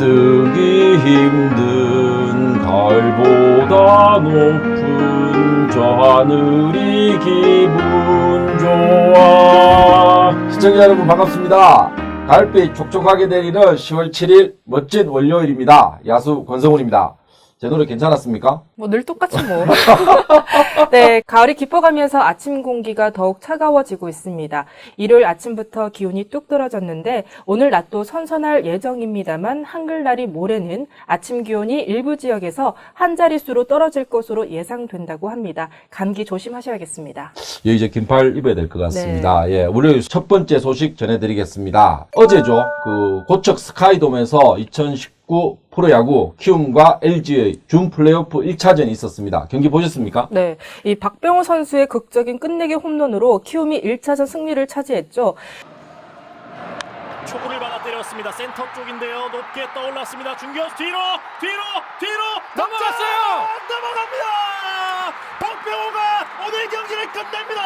뜨기 힘든 가을보다 높은 저 하늘이 기분 좋아. 시청자 여러분 반갑습니다. 가을빛 촉촉하게 내리는 10월 7일 멋진 월요일입니다. 야수 권성훈입니다. 제 노래 괜찮았습니까? 뭐 늘 똑같이 뭐. 네, 가을이 깊어가면서 아침 공기가 더욱 차가워지고 있습니다. 일요일 아침부터 기온이 뚝 떨어졌는데 오늘 낮도 선선할 예정입니다만 한글날이 모레는 아침 기온이 일부 지역에서 한 자릿수로 떨어질 것으로 예상된다고 합니다. 감기 조심하셔야겠습니다. 예, 이제 긴팔 입어야 될 것 같습니다. 네. 예, 월요일 첫 번째 소식 전해드리겠습니다. 어제죠, 고척 스카이돔에서 2019 프로야구 키움과 LG의 준 플레이오프 1차전이 있었습니다. 경기 보셨습니까? 네, 이 박병호 선수의 극적인 끝내기 홈런으로 키움이 1차전 승리를 차지했죠. 초구를 받아 때렸습니다. 센터 쪽인데요. 높게 떠올랐습니다. 중견수 뒤로 넘어갔어요. 넘어갑니다. 박병호가 오늘 경기를 끝냅니다.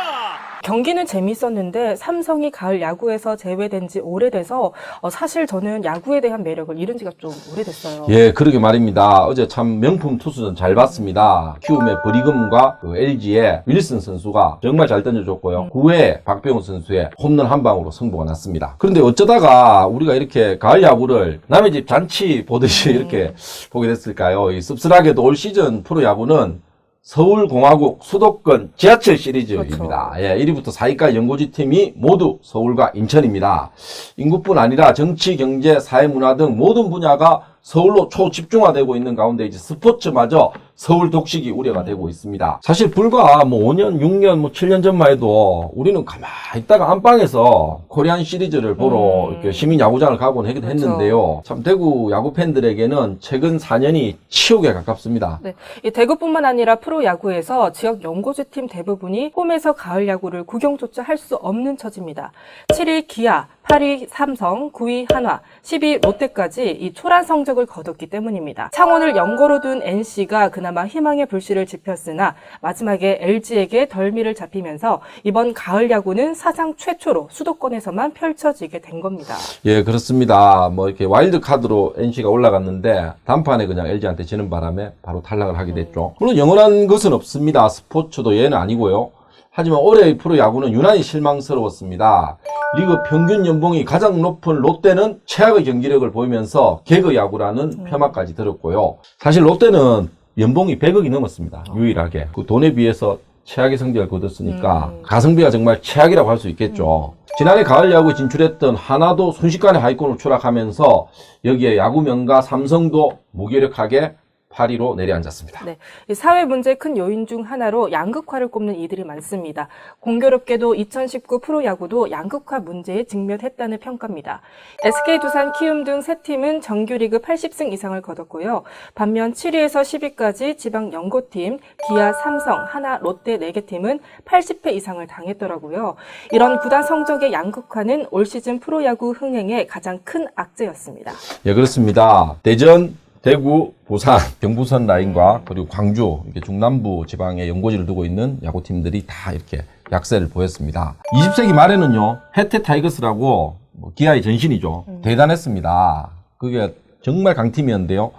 경기는 재밌었는데 삼성이 가을 야구에서 제외된 지 오래돼서 사실 저는 야구에 대한 매력을 잃은 지가 좀 오래됐어요. 예, 그러게 말입니다. 어제 참 명품 투수전 잘 봤습니다. 키움의 버리금과 LG의 윌슨 선수가 정말 잘 던져줬고요. 9회 박병호 선수의 홈런 한 방으로 승부가 났습니다. 그런데 어쩌다가 우리가 이렇게 가을 야구를 남의 집 잔치 보듯이 이렇게 보게 됐을까요? 이 씁쓸하게도 올 시즌 프로야구는 서울공화국 수도권 지하철 시리즈입니다. 그렇죠. 예, 1위부터 4위까지 연고지 팀이 모두 서울과 인천입니다. 인구뿐 아니라 정치, 경제, 사회문화 등 모든 분야가 서울로 초집중화되고 있는 가운데 이제 스포츠마저 서울 독식이 우려가 되고 있습니다. 사실 불과 5년, 6년, 7년 전만 해도 우리는 가만히 있다가 안방에서 코리안 시리즈를 보러 이렇게 시민 야구장을 가곤 하기도 했는데요. 참 대구 야구 팬들에게는 최근 4년이 치욕에 가깝습니다. 네, 이 대구뿐만 아니라 프로야구에서 지역 연고지 팀 대부분이 홈에서 가을 야구를 구경조차 할 수 없는 처지입니다. 7위 기아, 8위 삼성, 9위 한화, 10위 롯데까지 이 초란 성적을 거뒀기 때문입니다. 창원을 연고로 둔 NC가 그나마 희망의 불씨를 지폈으나 마지막에 LG에게 덜미를 잡히면서 이번 가을 야구는 사상 최초로 수도권에서만 펼쳐지게 된 겁니다. 예, 그렇습니다. 이렇게 와일드 카드로 NC가 올라갔는데 단판에 그냥 LG한테 지는 바람에 바로 탈락을 하게 됐죠. 물론 영원한 것은 없습니다. 스포츠도 예는 아니고요. 하지만 올해의 프로야구는 유난히 실망스러웠습니다. 리그 평균 연봉이 가장 높은 롯데는 최악의 경기력을 보이면서 개그 야구라는 폄하까지 들었고요. 사실 롯데는 연봉이 100억이 넘었습니다. 유일하게. 그 돈에 비해서 최악의 성적을 거뒀으니까 가성비가 정말 최악이라고 할 수 있겠죠. 지난해 가을 야구 진출했던 하나도 순식간에 하위권으로 추락하면서 여기에 야구 명가 삼성도 무기력하게 8위로 내려앉았습니다. 네, 사회 문제의 큰 요인 중 하나로 양극화를 꼽는 이들이 많습니다. 공교롭게도 2019 프로야구도 양극화 문제에 직면했다는 평가입니다. SK, 두산, 키움 등 세 팀은 정규리그 80승 이상을 거뒀고요. 반면 7위에서 10위까지 지방 연고팀 기아, 삼성, 하나, 롯데 4개 팀은 80패 이상을 당했더라고요. 이런 구단 성적의 양극화는 올 시즌 프로야구 흥행의 가장 큰 악재였습니다. 예, 그렇습니다. 대전, 대구, 부산, 경부선 라인과 그리고 광주, 이렇게 중남부 지방에 연고지를 두고 있는 야구팀들이 다 이렇게 약세를 보였습니다. 20세기 말에는요, 해태 타이거스라고 기아의 전신이죠. 대단했습니다. 그게 정말 강팀이었는데요.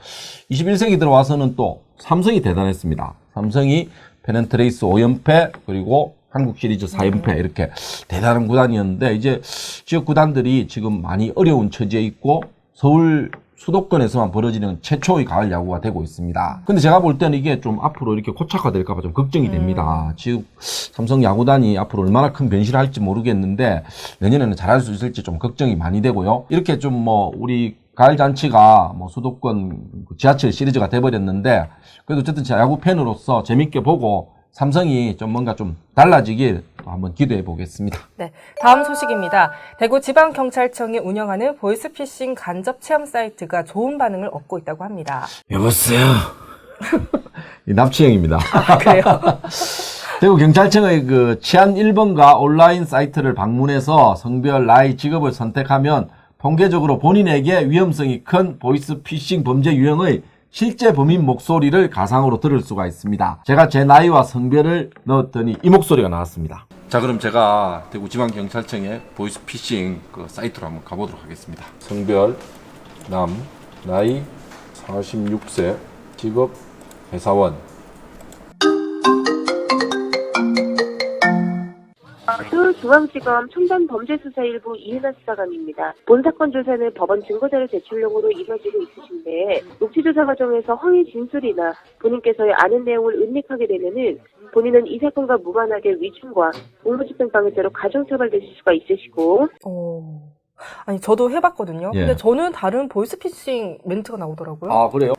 21세기 들어와서는 또 삼성이 대단했습니다. 삼성이 페넌트레이스 5연패, 그리고 한국 시리즈 4연패 이렇게 대단한 구단이었는데 이제 지역 구단들이 지금 많이 어려운 처지에 있고 서울 수도권에서만 벌어지는 최초의 가을 야구가 되고 있습니다. 근데 제가 볼 때는 이게 좀 앞으로 이렇게 고착화될까봐 좀 걱정이 됩니다. 지금 삼성 야구단이 앞으로 얼마나 큰 변신을 할지 모르겠는데 내년에는 잘할 수 있을지 좀 걱정이 많이 되고요. 이렇게 좀 우리 가을 잔치가 수도권 지하철 시리즈가 돼버렸는데 그래도 어쨌든 제가 야구 팬으로서 재밌게 보고 삼성이 좀 뭔가 좀 달라지길 한번 기대해 보겠습니다. 네, 다음 소식입니다. 대구 지방경찰청이 운영하는 보이스피싱 간접 체험 사이트가 좋은 반응을 얻고 있다고 합니다. 여보세요. 납치형입니다. 그래요? 대구 경찰청의 치안 1번가 온라인 사이트를 방문해서 성별, 나이, 직업을 선택하면 통계적으로 본인에게 위험성이 큰 보이스피싱 범죄 유형의 실제 범인 목소리를 가상으로 들을 수가 있습니다. 제가 제 나이와 성별을 넣었더니 이 목소리가 나왔습니다. 자, 그럼 제가 대구지방경찰청의 보이스피싱 사이트로 한번 가보도록 하겠습니다. 성별, 남, 나이 46세, 직업 회사원. 서울중앙지검 첨단범죄수사일부 이은하 수사관입니다. 본 사건 조사는 법원 증거자료 제출용으로 이뤄지고 있으신데 녹취조사 과정에서 허위 진술이나 본인께서의 아는 내용을 은닉하게 되면은 본인은 이 사건과 무관하게 위증과 공무집행 방해죄로 가중처벌되실 수가 있으시고. 아니 저도 해봤거든요. 예. 근데 저는 다른 보이스피싱 멘트가 나오더라고요. 아, 그래요?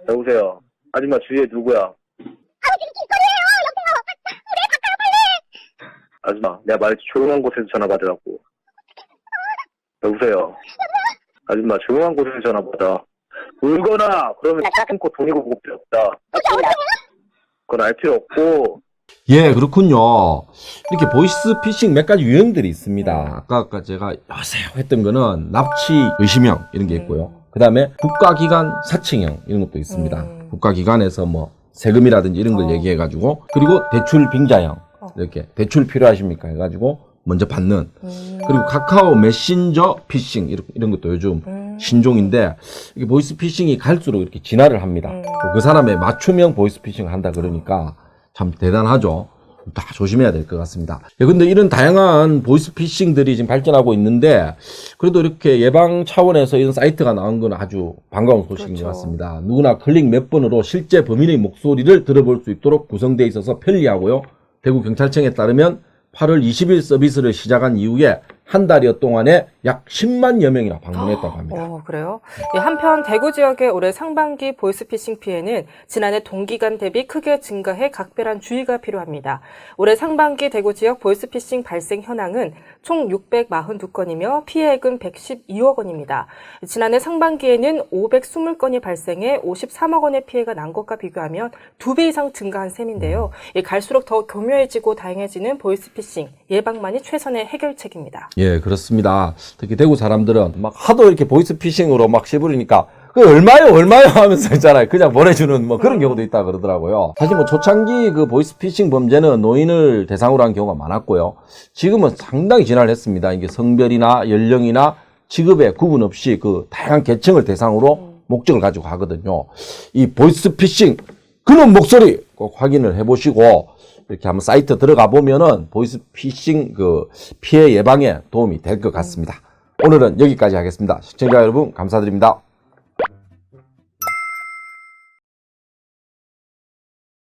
여보세요. 아줌마 주위에 누구야? 아버지는 길거리에요. 여보세요. 아줌마, 내가 말했지 조용한 곳에서 전화 받으라고. 여보세요. 아줌마 조용한 곳에서 전화 받아. 울거나 그러면 끊고 돈이고 뭐고 필요 없다. 그건 알 필요 없고. 예, 그렇군요. 이렇게 보이스피싱 몇 가지 유형들이 있습니다. 아까 제가 여보세요 했던 거는 납치 의심형 이런 게 있고요. 그 다음에 국가기관 사칭형 이런 것도 있습니다. 국가기관에서 뭐 세금이라든지 이런 걸 얘기해가지고, 그리고 대출 빙자형 이렇게 대출 필요하십니까 해가지고 먼저 받는, 그리고 카카오 메신저 피싱 이런 것도 요즘 신종인데, 이게 보이스피싱이 갈수록 이렇게 진화를 합니다. 그 사람의 맞춤형 보이스피싱을 한다 그러니까 참 대단하죠. 다 조심해야 될 것 같습니다. 근데 이런 다양한 보이스피싱들이 지금 발전하고 있는데, 그래도 이렇게 예방 차원에서 이런 사이트가 나온 건 아주 반가운 소식인 것 같습니다. 누구나 클릭 몇 번으로 실제 범인의 목소리를 들어볼 수 있도록 구성되어 있어서 편리하고요. 대구경찰청에 따르면 8월 20일 서비스를 시작한 이후에 한 달여 동안에 약 10만여 명이나 방문했다고 합니다. 그래요? 예, 한편 대구 지역의 올해 상반기 보이스피싱 피해는 지난해 동기간 대비 크게 증가해 각별한 주의가 필요합니다. 올해 상반기 대구 지역 보이스피싱 발생 현황은 총 642건이며 피해액은 112억 원입니다. 지난해 상반기에는 520건이 발생해 53억 원의 피해가 난 것과 비교하면 2배 이상 증가한 셈인데요. 갈수록 더 교묘해지고 다양해지는 보이스피싱 예방만이 최선의 해결책입니다. 예, 그렇습니다. 특히 대구 사람들은 막 하도 이렇게 보이스피싱으로 막 씹으리니까 그 얼마요 하면서 있잖아요. 그냥 보내주는 뭐 그런 경우도 있다 그러더라고요. 사실 뭐 초창기 그 보이스피싱 범죄는 노인을 대상으로 한 경우가 많았고요. 지금은 상당히 진화를 했습니다. 이게 성별이나 연령이나 직업에 구분 없이 그 다양한 계층을 대상으로 목적을 가지고 하거든요. 이 보이스피싱 그런 목소리 꼭 확인을 해보시고, 이렇게 한번 사이트 들어가 보면은 보이스피싱 그 피해 예방에 도움이 될 것 같습니다. 오늘은 여기까지 하겠습니다. 시청자 여러분 감사드립니다.